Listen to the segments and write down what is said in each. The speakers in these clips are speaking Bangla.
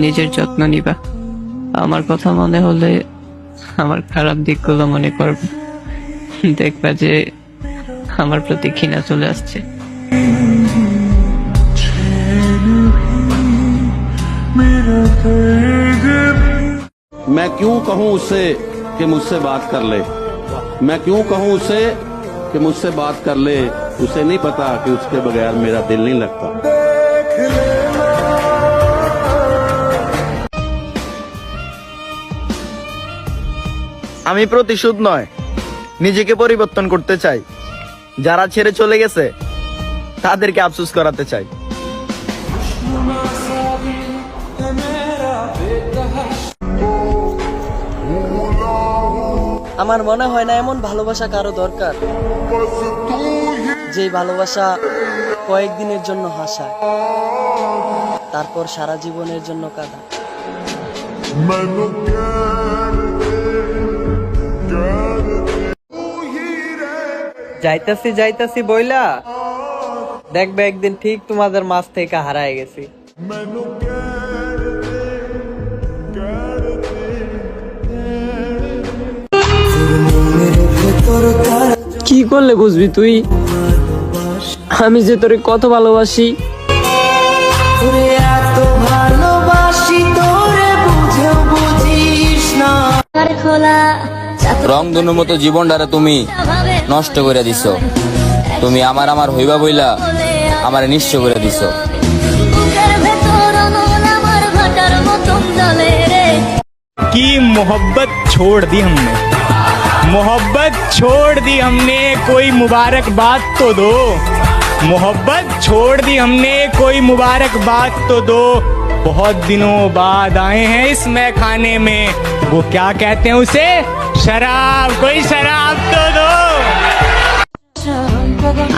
নিজের যত্ন নিবা, আমার কথা মনে হলে আমার খারাপ দিকগুলো মনে করবে, দেখবা যে আমার প্রতি ঘৃণা চলে আসছে। मैं क्यों कहूं उससे कि मुझसे बात कर ले, मैं क्यों कहूं उससे कि मुझसे बात कर ले, उसे नहीं पता कि उसके बगैर मेरा दिल नहीं लगता। আমি প্রতিশোধ নয়, নিজেকে পরিবর্তন করতে চাই। যারা ছেড়ে চলে গেছে তাদেরকে আফসোস করাতে চাই। আমার মনে হয় না এমন ভালোবাসা কারো দরকার, যে ভালোবাসা কয়েকদিনের জন্য হাসায়, তারপর সারা জীবনের জন্য কাঁদায়। যাইতাছি যাইতাছি বইলা দেখবে একদিন ঠিক তোমাদের মাছ থেকে হারায় গেছি। কি করলে বুঝবি তুই আমি যে তোরে কত ভালোবাসি? রংধনুর মতো জীবনটারে তুমি নষ্ট করে দিছো। তুমি আমার আমার হইবা বইলা আমারে নিঃস্ব করে দিছো। की मोहब्बत छोड़ दी हमने, मोहब्बत छोड़ दी हमने, कोई मुबारकबाद तो दो। मोहब्बत छोड़ दी हमने, कोई मुबारकबाद तो दो। बहुत दिनों बाद आए हैं इस मैखाने में, वो क्या कहते हैं उसे, शराब, कोई शराब तो दो।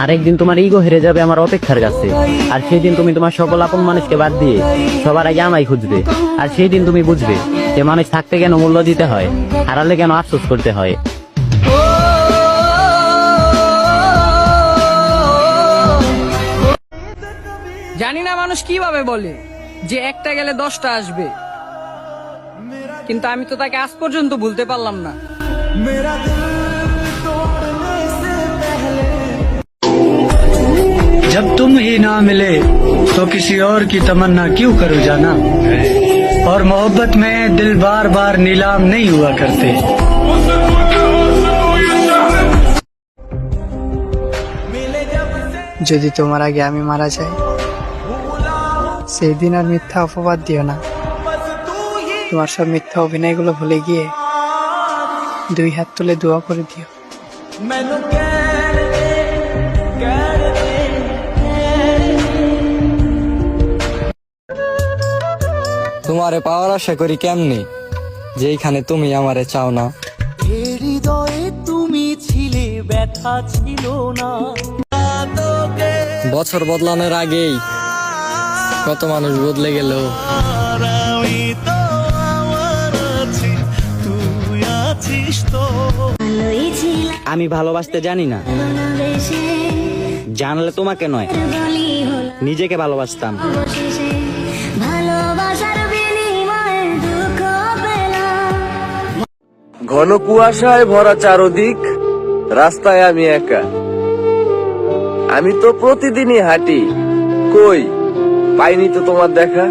আরেকদিন তোমার ইগো হেরে যাবে আমার অপেক্ষার কাছে, আর সেই দিন তুমি তোমার সকল আপন মানুষকে বাদ দিয়ে সবার আগে আমায় খুঁজবে। আর সেই দিন তুমি বুঝবে যে মানুষ থাকতে কেন মূল্য দিতে হয়, হারালে কেন আফসোস করতে হয়। জানি না মানুষ কিভাবে বলে যে একটা গেলে 10টা আসবে, কিন্তু আমি তো তাকে আজ পর্যন্ত ভুলতে পারলাম না। जब तुम ही ना मिले तो किसी और की तमन्ना क्यों करो जाना, और मोहब्बत में दिल बार बार नीलाम नहीं हुआ करते। যদি তোমার আগে আমি মারা যাই, সেই দিন আর মিথ্যা অপবাদ দিও না। তোমার সব মিথ্যা অভিনয়গুলো ভুলে গিয়ে 2 হাত তুলে দোয়া করে দিও। তোমারে পাওয়ার আশা করি কেমনে, যেইখানে তুমি আমারে চাও না। হৃদয়ে তুমি ছিলে, ব্যথা ছিল না। বছর বদলানোর আগেই কত মানুষ বদলে গেল। আমি ভালোবাসতে জানি না, জানলে তোমাকে নয় নিজেকে ভালোবাসতাম। ঘন কুয়াশায় ভরা চারদিক, রাস্তায় আমি একা। আমি তো প্রতিদিনই হাঁটি, কই পাইনি তো তোমার দেখা।